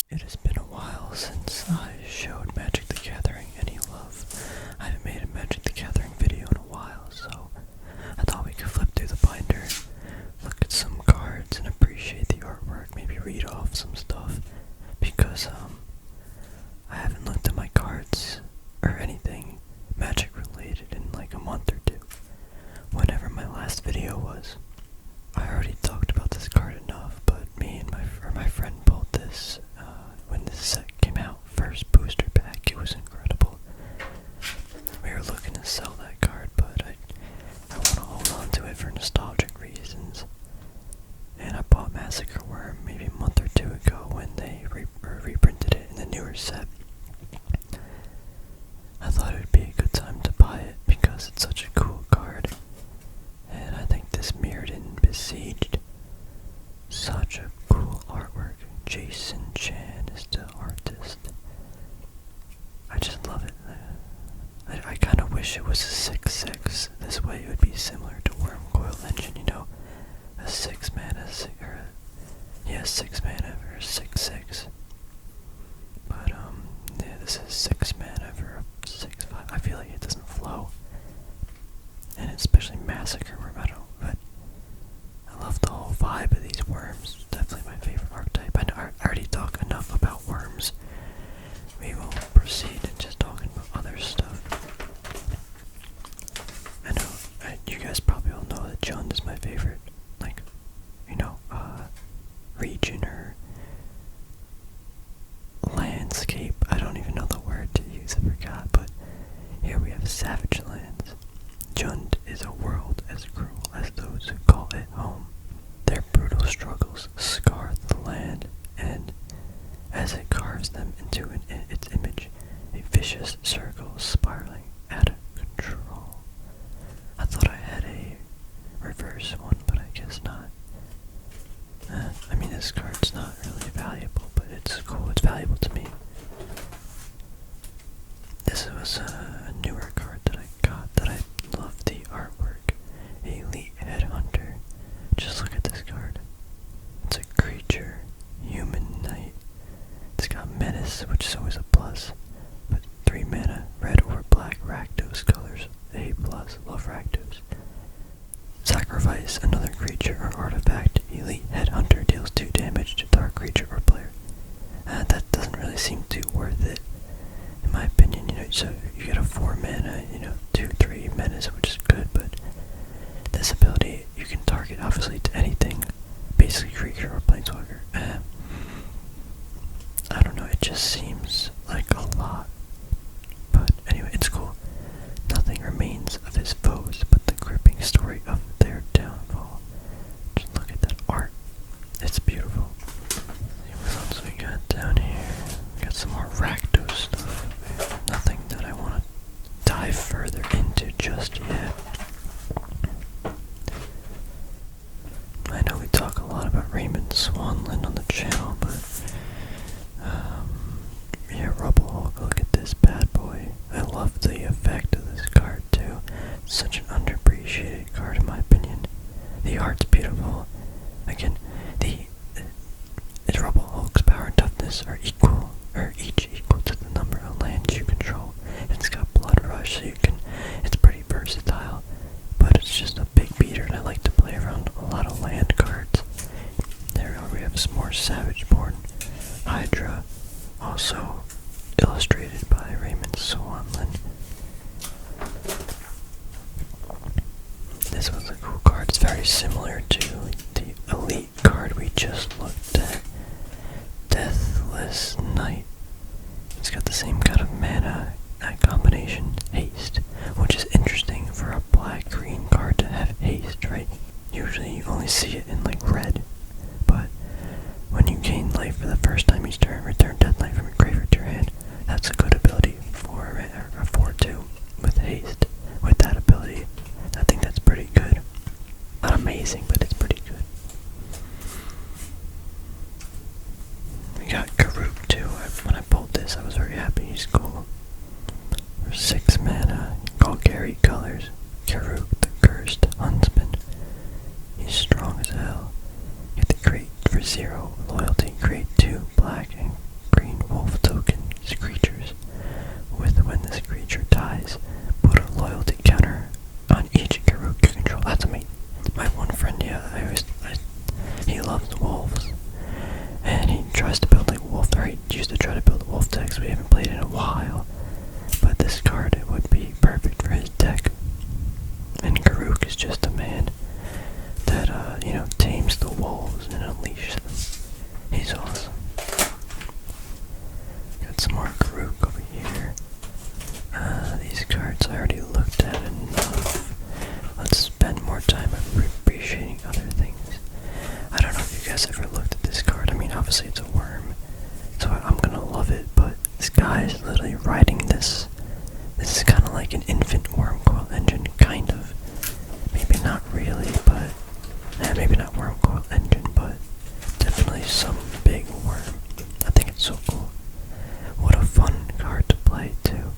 It has been a while since I showed Magic the Gathering any love. I haven't made a Magic the Gathering video in a while, so I thought we could flip through the binder, look at some cards and appreciate the artwork, maybe read off some stuff, because I haven't looked at my cards or anything Magic related in like a month or two, whenever my last video was. I already talked about this card enough, but me and my friend pulled this when this set came out, first booster pack. It was incredible. We were looking to sell that card, but I want to hold on to it for nostalgic reasons. And I bought Massacre Worm maybe a month or two ago when they reprinted it in the newer set. I thought it would be a good time to buy it because it's such a cool card. And I think this Mirrodin Besieged, such a cool artwork. Jason Chan is the artist. I just love it. I kind of wish it was a 6/6. This way it would be similar to Wormcoil Engine, you know, a 6 mana, 6 mana for a 6/6. But yeah, this is 6 mana for a 6/5. I feel like it doesn't flow, and especially Massacre Worm. But I love the whole vibe of these worms. Definitely my favorite archetype. I already talk enough about worms. We will proceed and just talking about other stuff. I know you guys probably all know that Jund is my favorite, like, you know, region or landscape. I don't even know the word to use, I forgot, but here we have Savage Lands. Jund is a world as cruel as those who call it home. Their brutal struggles scar the land, and as it carves them into its image, a vicious circle spiraling out of control. I thought I had a reverse one, but I guess not. I mean, this card's not really valuable, but it's cool. It's valuable to me. This was a newer card that I got that I love the artwork. Elite Headhunter. Just look at this card. It's a creature, human knight. It's got menace, which is always a plus. But 3 mana, red or black, Rakdos colors. A plus, love Rakdos. Sacrifice another creature or artifact. Elite Headhunter deals 2 damage to target creature or player. That doesn't really seem too worth it, in my opinion. You know, so you get a 4 mana, 2/3 menace, which is good, but this ability you can target obviously to anything, basically creature or planeswalker. I don't know, it just seems like a lot. But anyway, it's cool. Nothing remains of his foes but the gripping story of their downfall. Just look at that art. It's beautiful. What else we got down here? We got some more Rakdos stuff. Nothing that I want to dive further into just yet. I know we talk a lot about Raymond Swanland on the channel, but yeah, Rubble Hulk, look at this bad boy. I love the effect of this card too. It's such an underappreciated card in my opinion. The art's beautiful. Again, its Rubble Hulk's power and toughness are equal, or each equal to the number of lands you control. It's got Blood Rush, so it's pretty versatile, but it's just a big beater, and I like to play around a lot of land cards. There we have some more Savageborn Hydra, also illustrated by Raymond Swanland. This one's a cool card. It's very similar to the Elite card we just looked at. Deathless Knight. It's got the same kind of mana combination, haste, which is interesting for a black-green card to have haste, right? Usually you only see it in like red, but when you gain life for the first time each turn, return death knight from your graveyard to your hand. That's a good ability for a 4/2 with haste. With that ability, I think that's pretty good. Not amazing, but it's pretty good. We got Karuk too. When I pulled this, I was very happy. He's cool. For 6 mana, Golgari colors. Karuk, the Cursed Huntsman. He's strong as hell. You have to create for 0 loyalty, create 2 black and decks we haven't played in a while. But this card, it would be perfect for his deck. And Karuk is just a man that, tames the wolves and unleashes them. He's awesome. Got some more Karuk over here. These cards I already looked at enough. Let's spend more time appreciating other things. I don't know if you guys ever looked at this card. I mean, obviously it's a worm, so I'm gonna love it, but this guy is literally riding this. This is kind of like an infant worm coil engine, kind of. Maybe not really, but... maybe not worm coil engine, but definitely some big worm. I think it's so cool. What a fun card to play, too.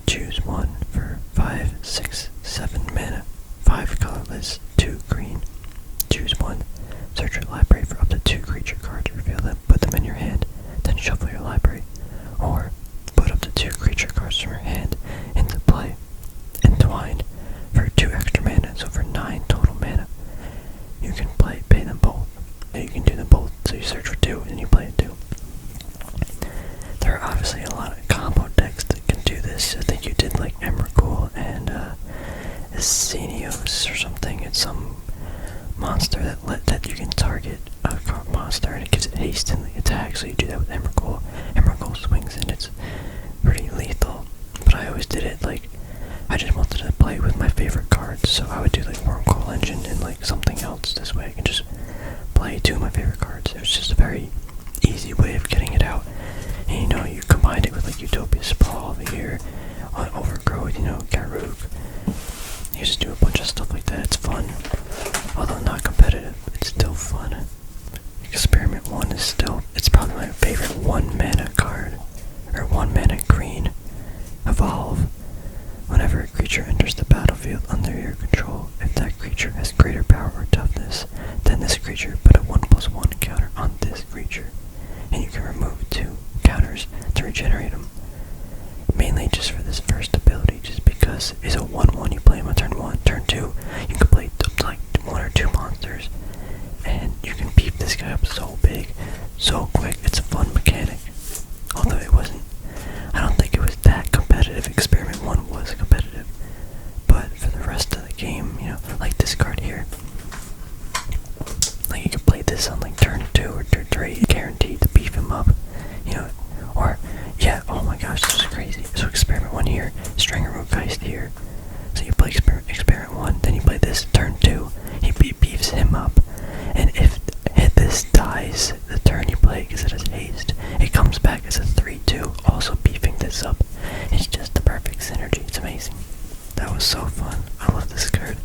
Choose one for 5, 6, 7 mana, 5 colorless, 2 green. Choose one. Search your library for up to 2 creature cards, reveal them, put them in your hand, then shuffle your library. Or, put up to 2 creature cards from your hand into play. Entwine for 2 extra mana, so for 9 total mana. You can pay them both. And you can do them both, so you search for 2 and you play it too. There are obviously a lot of combo decks that can do this. I think you did like Emrakul and Xenios or something. It's some monster that you can target a monster and it gives it haste in the attack, so you do that with Emrakul. Emrakul swings and it's pretty lethal, but I always did it like, I just wanted to play with my favorite cards, so I would do like Wormcoil Engine and like something else. This way I can just play 2 of my favorite cards. It was just a very easy way of getting it out. And you combined it with like Utopia Sprawl over here, Overgrowth, Karuk. You just do a bunch of stuff like that. It's fun. Although not competitive, it's still fun. Experiment 1 is still, it's probably my favorite 1 mana card. Or 1 mana green. Evolve. Whenever a creature enters the battlefield under your control, if that creature has greater power or toughness, then this creature put a 1/1 counter on this creature. And you can remove 2 counters to regenerate them. Mainly just for this first ability, just because it's a 1/1, you play him on turn 1. Turn 2, you can play up to like 1 or 2 monsters. And you can beef this guy up so big, so quick. It's a fun mechanic. Although it wasn't, I don't think it was that competitive. Experiment 1 was competitive. But for the rest of the game, like this card here, like you can play this on like turn 2 or turn 3, guaranteed to beef him up, or, yeah, oh my gosh, this is crazy. So Experiment 1 here, Stringer Root Geist here. So you play Experiment 1, then you play this turn 2, he beefs him up, and if this dies the turn you play because it has haste, it comes back as a 3/2, also beefing this up. It's just the perfect synergy. It's amazing. That was so fun. I love this card.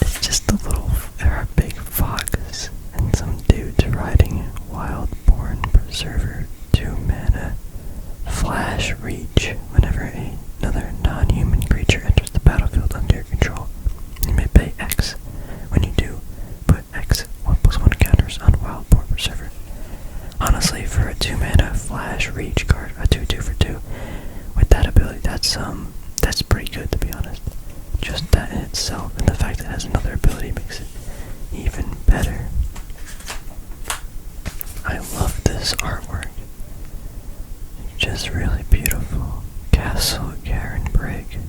It's just a big fox and some dudes riding Wildborn Preserver, 2 mana. Flash Reach. Whenever another non-human creature enters the battlefield under your control, you may pay X. When you do, put X 1/1 counters on Wildborn Preserver. Honestly, for a 2 mana Flash Reach card, a 2/2 for 2, with that ability, that's pretty good, to be honest. Just that in itself, and the fact that it has another ability makes it even better. I love this artwork. It's just really beautiful. Castle Garenbrig.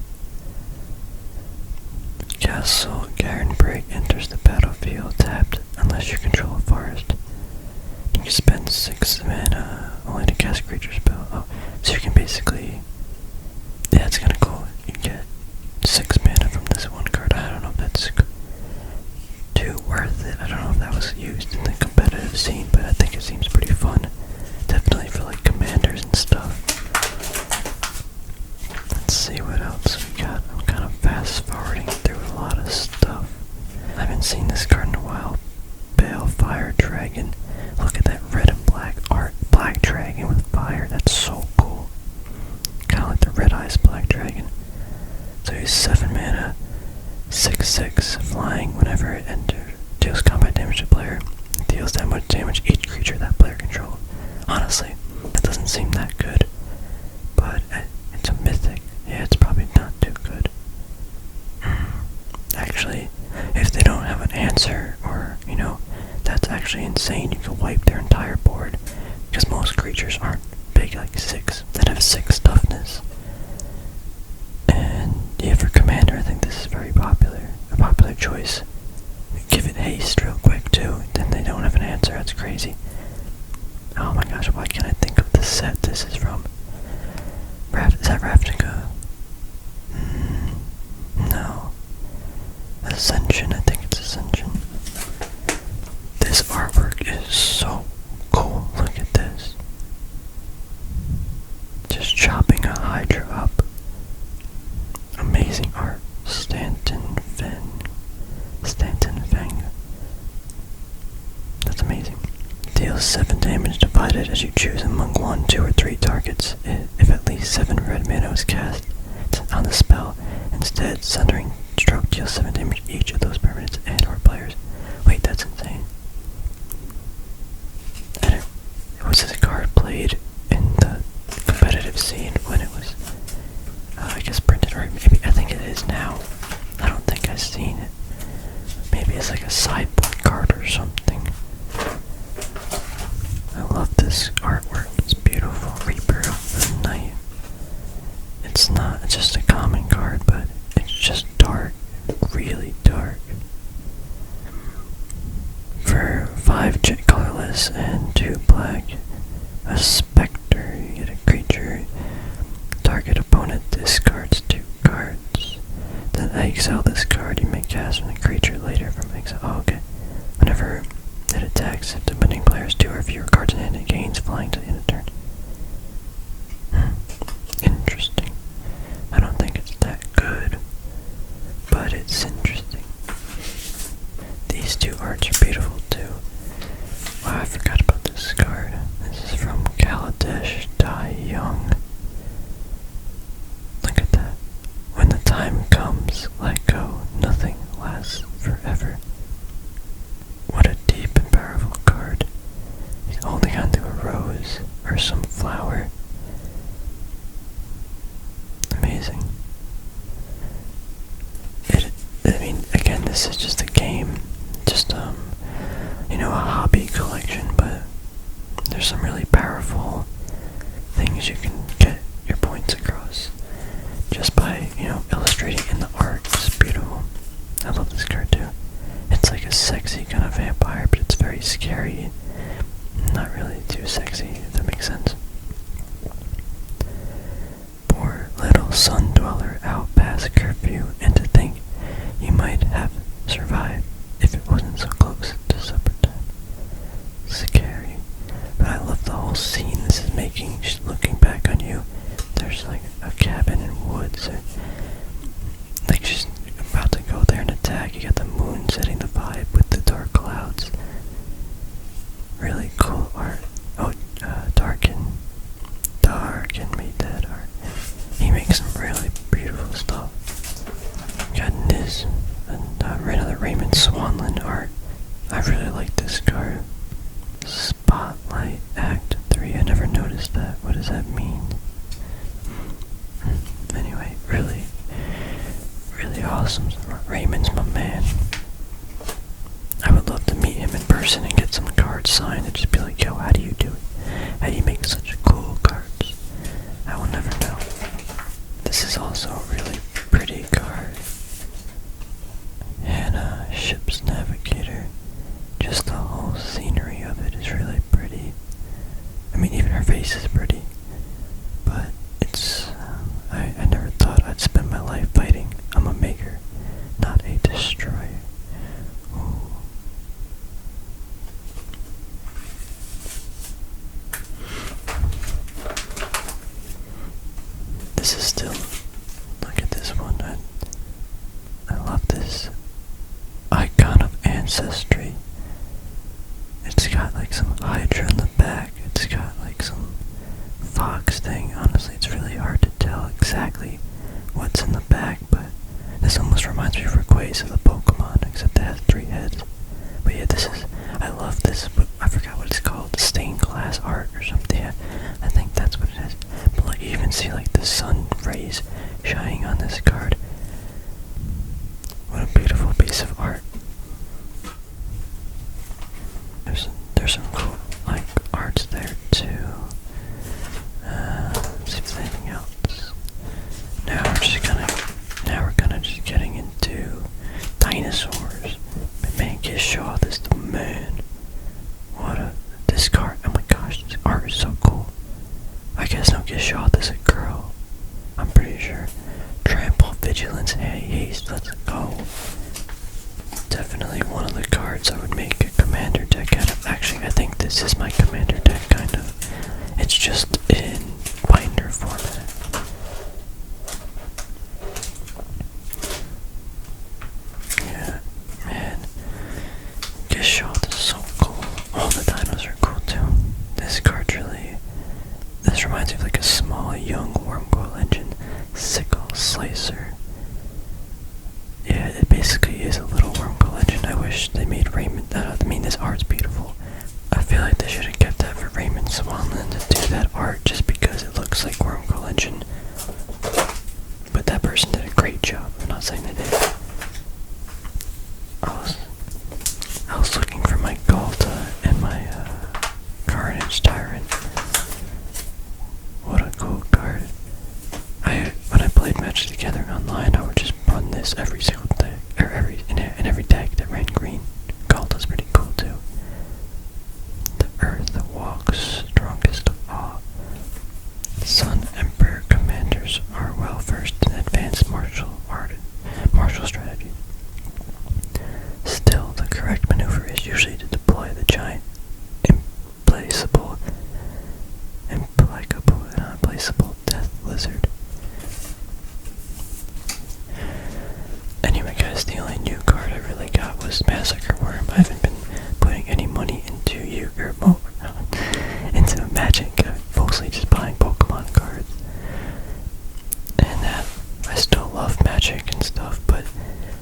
Castle Garenbrig enters the battlefield tapped unless you control a forest. You can spend 6 mana only to cast a creature spell. Oh, so you can basically, yeah, it's kinda cool. You can get 6 mana from this one card. I don't know if that's too worth it. I don't know if that was used in the competitive scene, but I think it seems pretty fun. Definitely for like commanders and stuff. Let's see what else we got. I'm kind of fast forwarding through a lot of stuff. I haven't seen this card in a while. Balefire Dragon. insane. You can wipe their entire board because most creatures aren't big, like 6, that have 6 toughness. And yeah, for commander, I think this is very popular, a popular choice. Give it haste real quick too, then they don't have an answer. That's crazy. Oh my gosh, why can't I think of the set this is from? Is that Ravnica? No. Ascension, I think it's Ascension. This artwork is so cool. Look at this. Just chopping a Hydra up. Amazing art. Stanton Fang. That's amazing. Deals 7 damage divided as you choose among 1, 2, or 3 targets. If at least 7 red mana is cast on the spell, instead, Sundering Stroke deals 7 damage each of those permanents and/or players. Wait, that's insane. And was this card played in the competitive scene when it was, I guess, printed, or maybe I think it is now. I don't think I've seen it. Maybe it's like a sideboard card or something. I love this artwork. It's beautiful. Reaper of the Night. It's not just a common card, but it's just dark. Really dark. For 5 colorless and 2 black, a specter, you get a creature. Target opponent discards 2 cards. Then exile this card. You may cast when a creature later from exile. Oh, okay. Whenever it attacks, if the winning player has 2 or fewer cards in hand, it gains flying to the end of turn. Interesting. I don't think it's that good, but it's interesting. These 2 arts are beautiful too. Wow, I forgot about this card. This is from Kaladesh Dai Young. Look at that. When the time comes, let go. Nothing lasts forever. What a deep and powerful card. He's holding onto a rose or some flower. Amazing. I mean, again, this is just a game. Just, a hobby collection, but there's some really powerful things you can get your points across just by, illustrating in the art. It's beautiful. I love this card too. It's like a sexy kind of vampire, but it's very scary. Not really too sexy, if that makes sense. Poor little sun dweller out past curfew, and to think you might have survived if it wasn't so close to supper time. Scary. But I love the whole scene this is making. Just looking back on you, there's like a cabin in woods, or like she's about to go there and attack. You got the moon setting the vibe with the dark clouds. Really cool art. Oh, Darken made that art. He makes some really beautiful stuff. Got Niz and another Raymond Swanland art. I really like this card. Spotlight Act 3. I never noticed that. What does that mean? Anyway, really awesome. Raymond's my man. I would love to meet him in person and get some cards signed and just be like, yo, how do you do it? How do you make such cool cards? I will never know. This is also a really pretty card. Hannah, Ship's Navigator. Just the whole scenery of it is really pretty. I mean, even her face is pretty. But it's, I never thought I'd spend my life fighting. I'm a maker, not a destroyer. Ooh. This is still, look at this one. I love this icon of ancestry. It's got like some Hydra in the back. It's got like some fox thing. Honestly, it's really hard to tell exactly what's in the back, but this almost reminds me of Rayquaza, the Pokemon, except it has 3 heads. But yeah, I love this, but I forgot what it's called, stained glass art or something. Yeah, I think that's what it is. But like, you even see like the sun rays shining on this card. What a beautiful piece of art. Gishath is a girl. I'm pretty sure. Trample, Vigilance, Haste, let's go. Definitely one of the cards I would make a commander deck out of. Actually, I think this is my commander deck, kind of. It's just in binder format. Yeah, man. Gishath is so cool. All the dinos are cool too. This card really... This reminds me of like a small, young Wormcoil Engine. Sickle Slicer. Yeah, it basically is a little Wormcoil Engine. I wish they made Raymond... I mean, this art's beautiful. I feel like they should have kept that for Raymond Swanland to do that art just because it looks like Wormcoil Engine. But that person did a great job. I'm not saying they did. I was looking for my Galta and my Carnage Tyrant. What a cool card. When I played Magic the Gathering online, I would just run this every single deck, or in every deck that ran green. Galta's pretty cool too. The Earth walks strongest of all. Sun Emperor commanders are well versed in advanced martial strategy. Still, the correct maneuver is usually to deploy the giant, implacable and unplaceable Death Lizard. Anyway, guys, the only new card I really got was Massacre Worm. I haven't been putting any money into into Magic. I'm mostly just buying Pokemon cards. And I still love Magic and stuff, but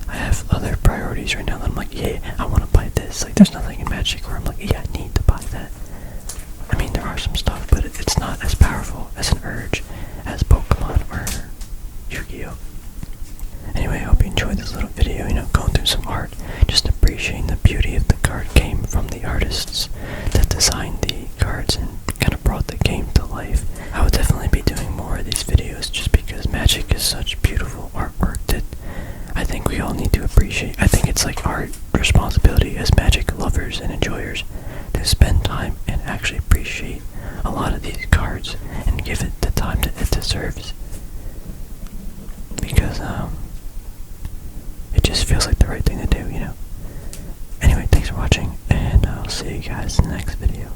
I have other priorities right now that I'm like, yeah, I want to buy this. Like, there's nothing in Magic where I'm like, yeah, I need to buy that. I mean, there are some stuff, but it's not as powerful as an urge as Pokemon or Yu-Gi-Oh! Anyway, I hope you enjoyed this little video, going through some art, just appreciating the beauty of the card came from the artists that designed the cards and kind of brought the game to life. I will definitely be doing more of these videos just because Magic is such beautiful artwork that I think we all need to appreciate. I think it's like our responsibility as Magic lovers and enjoyers to spend time and actually appreciate a lot of these cards and give it the time that it deserves. Because, it just feels like the right thing to do, Anyway, thanks for watching, and I'll see you guys in the next video.